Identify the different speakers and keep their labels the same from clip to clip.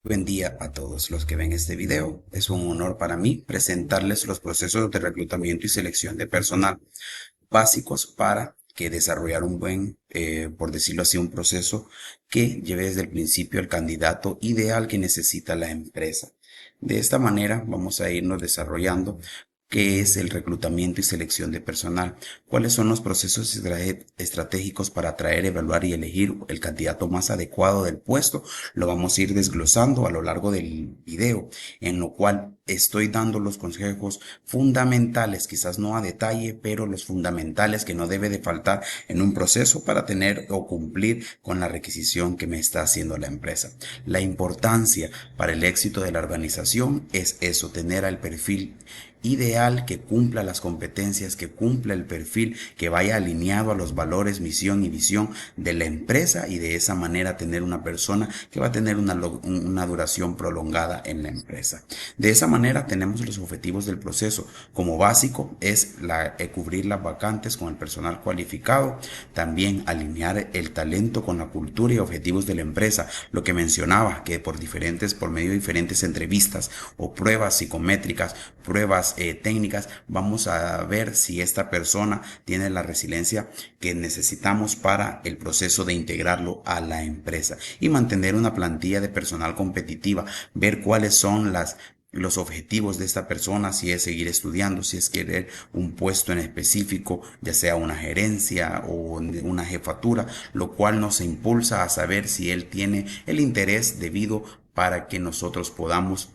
Speaker 1: Buen día a todos los que ven este video. Es un honor para mí presentarles los procesos de reclutamiento y selección de personal básicos para que desarrollar un buen, por decirlo así, un proceso que lleve desde el principio el candidato ideal que necesita la empresa. De esta manera vamos a irnos desarrollando qué es el reclutamiento y selección de personal, cuáles son los procesos estratégicos para atraer, evaluar y elegir el candidato más adecuado del puesto. Lo vamos a ir desglosando a lo largo del video, en lo cual estoy dando los consejos fundamentales, quizás no a detalle, pero los fundamentales que no debe de faltar en un proceso para tener o cumplir con la requisición que me está haciendo la empresa. La importancia para el éxito de la organización es eso, tener al perfil ideal que cumpla las competencias, que cumpla el perfil, que vaya alineado a los valores, misión y visión de la empresa, y de esa manera tener una persona que va a tener una duración prolongada en la empresa. De esa manera tenemos los objetivos del proceso. Como básico es cubrir las vacantes con el personal cualificado, también alinear el talento con la cultura y objetivos de la empresa, lo que mencionaba, que por medio de diferentes entrevistas o pruebas psicométricas, pruebas técnicas, vamos a ver si esta persona tiene la resiliencia que necesitamos para el proceso de integrarlo a la empresa y mantener una plantilla de personal competitiva, ver cuáles son los objetivos de esta persona, si es seguir estudiando, si es querer un puesto en específico, ya sea una gerencia o una jefatura, lo cual nos impulsa a saber si él tiene el interés debido para que nosotros podamos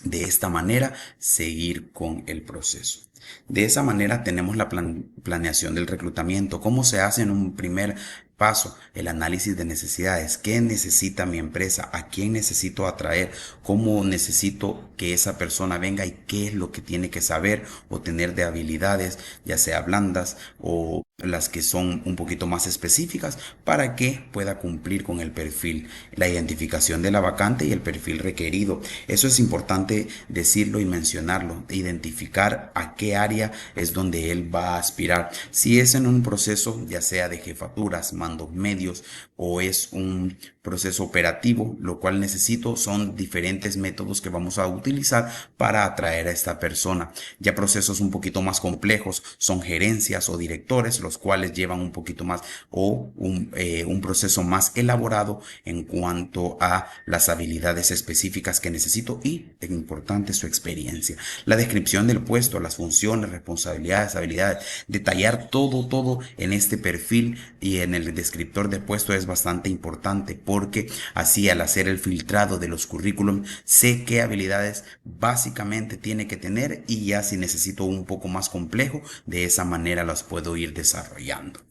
Speaker 1: de esta manera seguir con el proceso. De esa manera tenemos la planeación del reclutamiento. ¿Cómo se hace en un primer paso? El análisis de necesidades. ¿Qué necesita mi empresa? ¿A quién necesito atraer? ¿Cómo necesito que esa persona venga y qué es lo que tiene que saber o tener de habilidades, ya sea blandas o las que son un poquito más específicas, para que pueda cumplir con el perfil, la identificación de la vacante y el perfil requerido? Eso es importante decirlo y mencionarlo, identificar a qué área es donde él va a aspirar. Si es en un proceso ya sea de jefaturas, mandos medios, o es un proceso operativo, lo cual necesito son diferentes métodos que vamos a utilizar para atraer a esta persona. Ya procesos un poquito más complejos son gerencias o directores, los cuales llevan un poquito más o un proceso más elaborado en cuanto a las habilidades específicas que necesito y, es importante, su experiencia. La descripción del puesto, las funciones, responsabilidades, habilidades, detallar todo en este perfil y en el descriptor de puesto es bastante importante, porque así, al hacer el filtrado de los currículum, sé qué habilidades básicamente tiene que tener, y ya si necesito un poco más complejo, de esa manera las puedo ir desarrollando.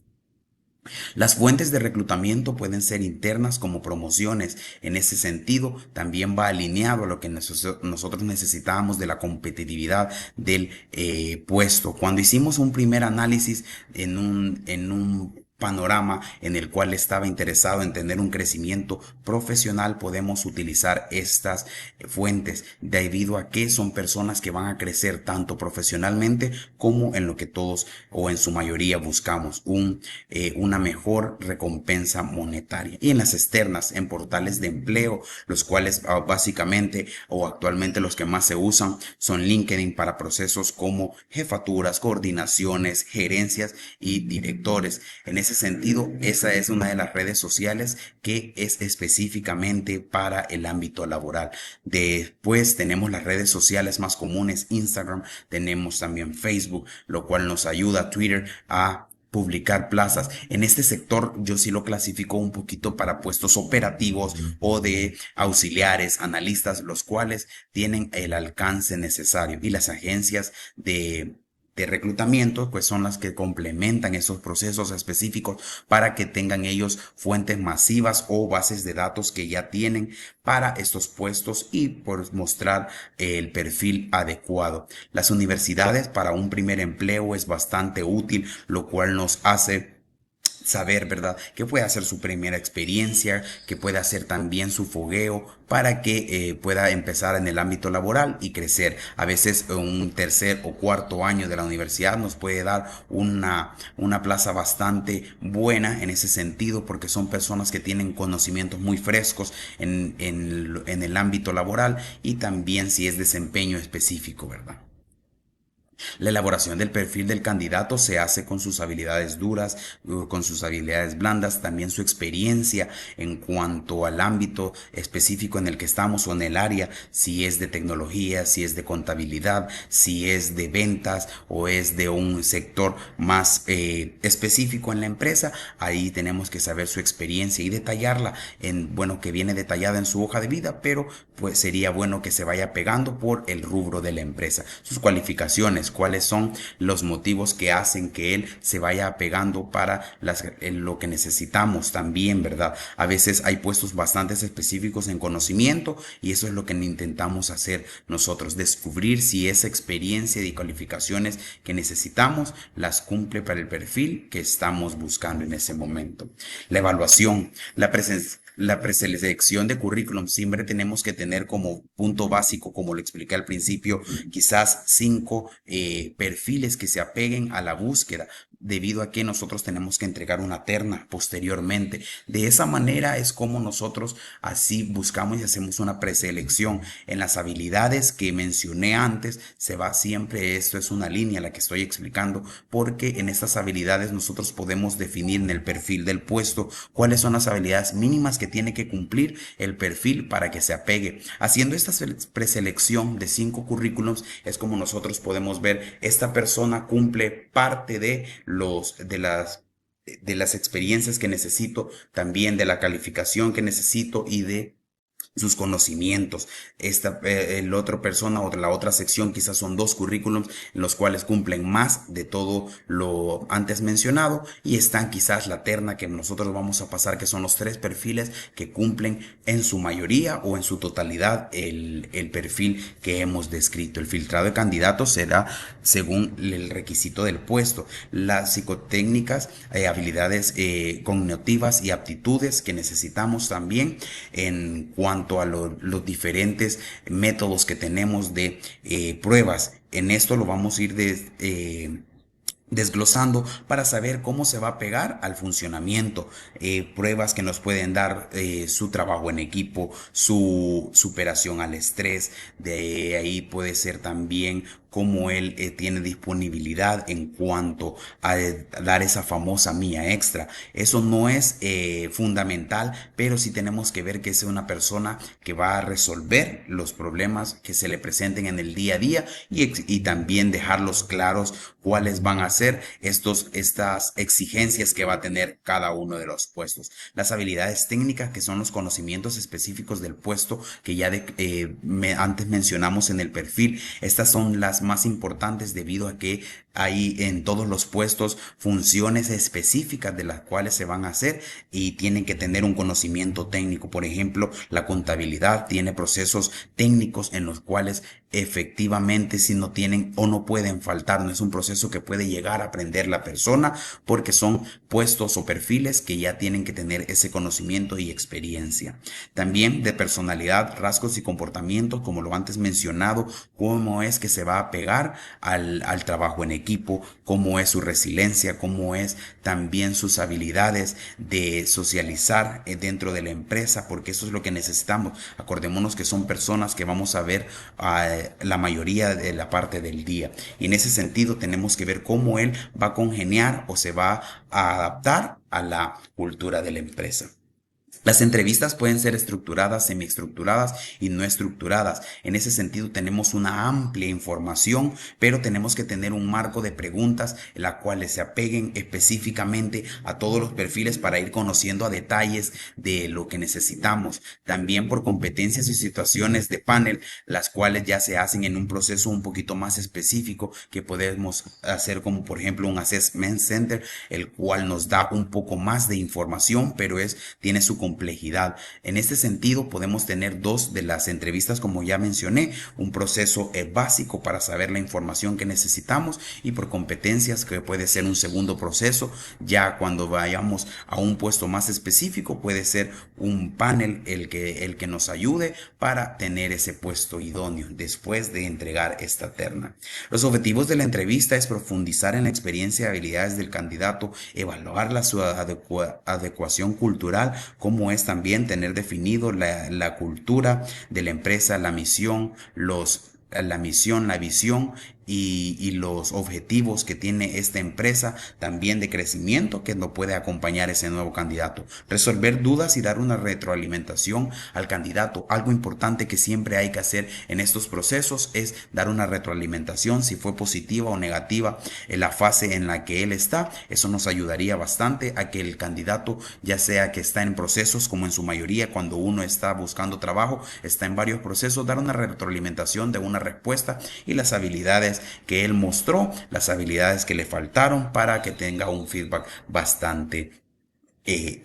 Speaker 1: Las fuentes de reclutamiento pueden ser internas como promociones. En ese sentido, también va alineado a lo que nosotros necesitábamos de la competitividad del puesto. Cuando hicimos un primer análisis en un panorama en el cual estaba interesado en tener un crecimiento profesional, podemos utilizar estas fuentes, debido a que son personas que van a crecer tanto profesionalmente como en lo que todos o en su mayoría buscamos, una mejor recompensa monetaria. Y en las externas, en portales de empleo, los cuales básicamente o actualmente los que más se usan son LinkedIn para procesos como jefaturas, coordinaciones, gerencias y directores. En ese sentido, esa es una de las redes sociales que es específicamente para el ámbito laboral. Después tenemos las redes sociales más comunes, Instagram, tenemos también Facebook, lo cual nos ayuda, Twitter, a publicar plazas. En este sector yo sí lo clasifico un poquito para puestos operativos o de auxiliares, analistas, los cuales tienen el alcance necesario, y las agencias de reclutamiento pues son las que complementan esos procesos específicos para que tengan ellos fuentes masivas o bases de datos que ya tienen para estos puestos y por mostrar el perfil adecuado. Las universidades para un primer empleo es bastante útil, lo cual nos hace saber, ¿verdad?, que puede hacer su primera experiencia, que puede hacer también su fogueo para que pueda empezar en el ámbito laboral y crecer. A veces un tercer o cuarto año de la universidad nos puede dar una plaza bastante buena en ese sentido, porque son personas que tienen conocimientos muy frescos en el ámbito laboral y también si es desempeño específico, ¿verdad? La elaboración del perfil del candidato se hace con sus habilidades duras, con sus habilidades blandas, también su experiencia en cuanto al ámbito específico en el que estamos o en el área, si es de tecnología, si es de contabilidad, si es de ventas o es de un sector más específico en la empresa. Ahí tenemos que saber su experiencia y detallarla bueno, que viene detallada en su hoja de vida, pero pues sería bueno que se vaya pegando por el rubro de la empresa. Sus cualificaciones, cuáles son los motivos que hacen que él se vaya pegando para lo que necesitamos también, ¿verdad? A veces hay puestos bastante específicos en conocimiento y eso es lo que intentamos hacer nosotros, descubrir si esa experiencia y cualificaciones que necesitamos las cumple para el perfil que estamos buscando en ese momento. La evaluación, la preselección de currículum, siempre tenemos que tener como punto básico, como lo expliqué al principio, quizás 5 perfiles que se apeguen a la búsqueda, debido a que nosotros tenemos que entregar una terna posteriormente. De esa manera es como nosotros así buscamos y hacemos una preselección. En las habilidades que mencioné antes se va siempre, esto es una línea la que estoy explicando, porque en estas habilidades nosotros podemos definir en el perfil del puesto cuáles son las habilidades mínimas que tiene que cumplir el perfil para que se apegue. Haciendo esta preselección de 5 currículums es como nosotros podemos ver esta persona cumple parte de las experiencias que necesito, también de la calificación que necesito y de sus conocimientos. El otro persona o la otra sección quizás son 2 currículums en los cuales cumplen más de todo lo antes mencionado y están quizás la terna que nosotros vamos a pasar, que son los 3 perfiles que cumplen en su mayoría o en su totalidad el perfil que hemos descrito. El filtrado de candidatos será según el requisito del puesto, las psicotécnicas, habilidades cognitivas y aptitudes que necesitamos también en cuanto a los diferentes métodos que tenemos de pruebas. En esto lo vamos a ir desglosando para saber cómo se va a pegar al funcionamiento. Pruebas que nos pueden dar su trabajo en equipo, su superación al estrés. De ahí puede ser también cómo él tiene disponibilidad en cuanto a dar esa famosa milla extra. Eso no es fundamental, pero sí tenemos que ver que es una persona que va a resolver los problemas que se le presenten en el día a día y también dejarlos claros cuáles van a ser estas exigencias que va a tener cada uno de los puestos. Las habilidades técnicas, que son los conocimientos específicos del puesto que ya antes mencionamos en el perfil. Estas son las más importantes debido a que hay en todos los puestos funciones específicas de las cuales se van a hacer y tienen que tener un conocimiento técnico. Por ejemplo, la contabilidad tiene procesos técnicos en los cuales efectivamente si no tienen o no pueden faltar, no es un proceso que puede llegar a aprender la persona, porque son puestos o perfiles que ya tienen que tener ese conocimiento y experiencia. También de personalidad, rasgos y comportamientos, como lo antes mencionado, cómo es que se va a pegar al trabajo en equipo, cómo es su resiliencia, cómo es también sus habilidades de socializar dentro de la empresa, porque eso es lo que necesitamos. Acordémonos que son personas que vamos a ver la mayoría de la parte del día, y en ese sentido tenemos que ver cómo él va a congeniar o se va a adaptar a la cultura de la empresa. Las entrevistas pueden ser estructuradas, semiestructuradas y no estructuradas. En ese sentido tenemos una amplia información, pero tenemos que tener un marco de preguntas en las cuales se apeguen específicamente a todos los perfiles para ir conociendo a detalles de lo que necesitamos. También por competencias y situaciones de panel, las cuales ya se hacen en un proceso un poquito más específico que podemos hacer, como por ejemplo un assessment center, el cual nos da un poco más de información, pero tiene su complejidad complejidad. En este sentido, podemos tener dos de las entrevistas, como ya mencioné, un proceso básico para saber la información que necesitamos y por competencias, que puede ser un segundo proceso. Ya cuando vayamos a un puesto más específico, puede ser un panel el que nos ayude para tener ese puesto idóneo después de entregar esta terna. Los objetivos de la entrevista es profundizar en la experiencia y habilidades del candidato, evaluar su adecuación cultural, como es también tener definido la cultura de la empresa, la misión, la visión y los objetivos que tiene esta empresa, también de crecimiento, que no puede acompañar ese nuevo candidato. Resolver dudas y dar una retroalimentación al candidato. Algo importante que siempre hay que hacer en estos procesos es dar una retroalimentación, si fue positiva o negativa en la fase en la que él está. Eso nos ayudaría bastante a que el candidato, ya sea que está en procesos, como en su mayoría cuando uno está buscando trabajo, está en varios procesos, dar una retroalimentación de una respuesta y las habilidades que él mostró, las habilidades que le faltaron, para que tenga un feedback bastante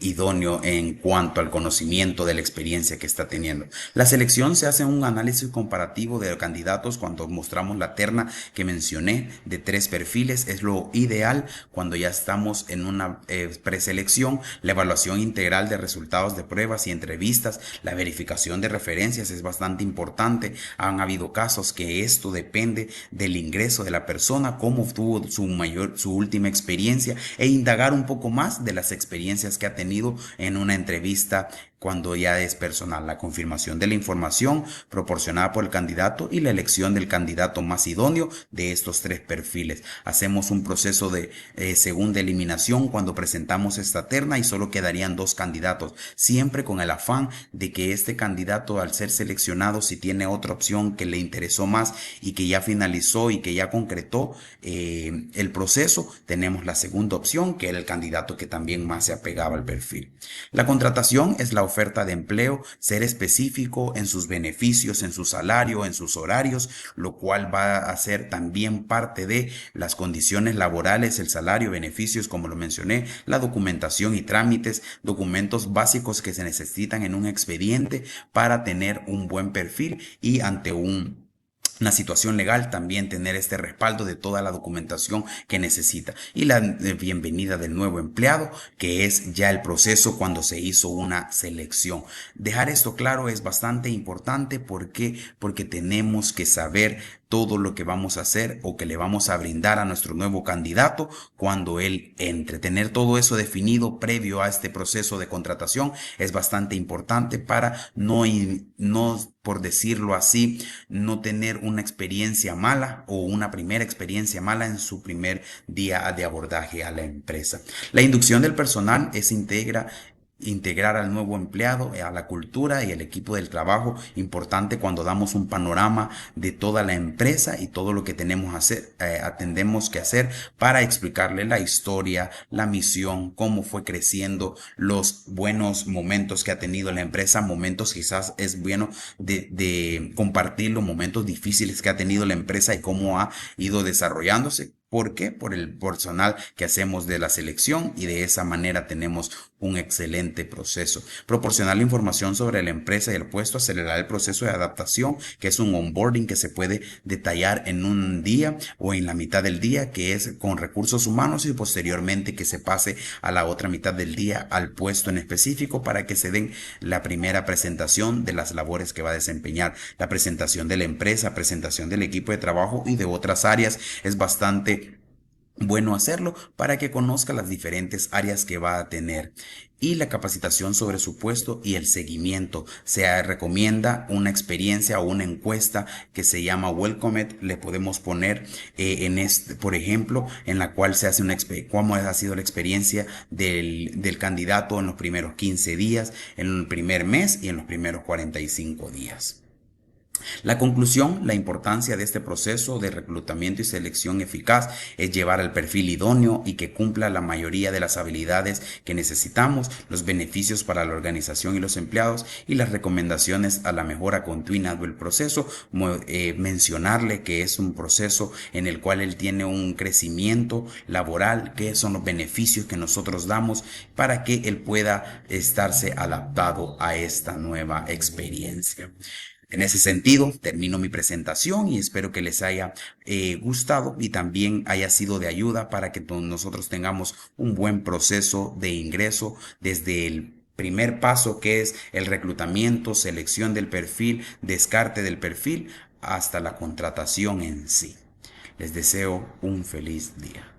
Speaker 1: idóneo en cuanto al conocimiento de la experiencia que está teniendo. La selección se hace un análisis comparativo de candidatos cuando mostramos la terna que mencioné de 3 perfiles. Es lo ideal cuando ya estamos en una preselección. La evaluación integral de resultados de pruebas y entrevistas, la verificación de referencias es bastante importante. Han habido casos que esto depende del ingreso de la persona, cómo tuvo su última experiencia, e indagar un poco más de las experiencias que ha tenido en una entrevista cuando ya es personal. La confirmación de la información proporcionada por el candidato y la elección del candidato más idóneo de estos 3 perfiles. Hacemos un proceso de segunda eliminación cuando presentamos esta terna y solo quedarían 2 candidatos, siempre con el afán de que este candidato, al ser seleccionado, si tiene otra opción que le interesó más y que ya finalizó y que ya concretó el proceso, tenemos la segunda opción, que era el candidato que también más se apegaba al perfil. La contratación es la oferta de empleo, ser específico en sus beneficios, en su salario, en sus horarios, lo cual va a ser también parte de las condiciones laborales, el salario, beneficios, como lo mencioné, la documentación y trámites, documentos básicos que se necesitan en un expediente para tener un buen perfil, y ante una situación legal también tener este respaldo de toda la documentación que necesita, y la bienvenida del nuevo empleado, que es ya el proceso cuando se hizo una selección. Dejar esto claro es bastante importante. Porque tenemos que saber todo lo que vamos a hacer o que le vamos a brindar a nuestro nuevo candidato cuando él entre. Tener todo eso definido previo a este proceso de contratación es bastante importante para no, por decirlo así, no tener una experiencia mala o una primera experiencia mala en su primer día de abordaje a la empresa. La inducción del personal es integrar al nuevo empleado a la cultura y el equipo del trabajo. Importante cuando damos un panorama de toda la empresa y todo lo que atendemos que hacer, para explicarle la historia, la misión, cómo fue creciendo, los buenos momentos que ha tenido la empresa, momentos quizás es bueno de compartir los momentos difíciles que ha tenido la empresa y cómo ha ido desarrollándose. ¿Por qué? Por el personal que hacemos de la selección, y de esa manera tenemos un excelente proceso. Proporcionar la información sobre la empresa y el puesto, acelerar el proceso de adaptación, que es un onboarding que se puede detallar en un día o en la mitad del día, que es con recursos humanos, y posteriormente que se pase a la otra mitad del día al puesto en específico, para que se den la primera presentación de las labores que va a desempeñar. La presentación de la empresa, presentación del equipo de trabajo y de otras áreas, es bastante bueno hacerlo para que conozca las diferentes áreas que va a tener. Y la capacitación sobre su puesto y el seguimiento. Se recomienda una experiencia o una encuesta que se llama Welcome It. Le podemos poner por ejemplo, en la cual se hace cómo ha sido la experiencia del candidato en los primeros 15 días, en el primer mes y en los primeros 45 días. La conclusión, la importancia de este proceso de reclutamiento y selección eficaz es llevar al perfil idóneo y que cumpla la mayoría de las habilidades que necesitamos, los beneficios para la organización y los empleados y las recomendaciones a la mejora continua del proceso. Mencionarle que es un proceso en el cual él tiene un crecimiento laboral, que son los beneficios que nosotros damos para que él pueda estarse adaptado a esta nueva experiencia. En ese sentido, termino mi presentación y espero que les haya gustado y también haya sido de ayuda para que nosotros tengamos un buen proceso de ingreso desde el primer paso, que es el reclutamiento, selección del perfil, descarte del perfil, hasta la contratación en sí. Les deseo un feliz día.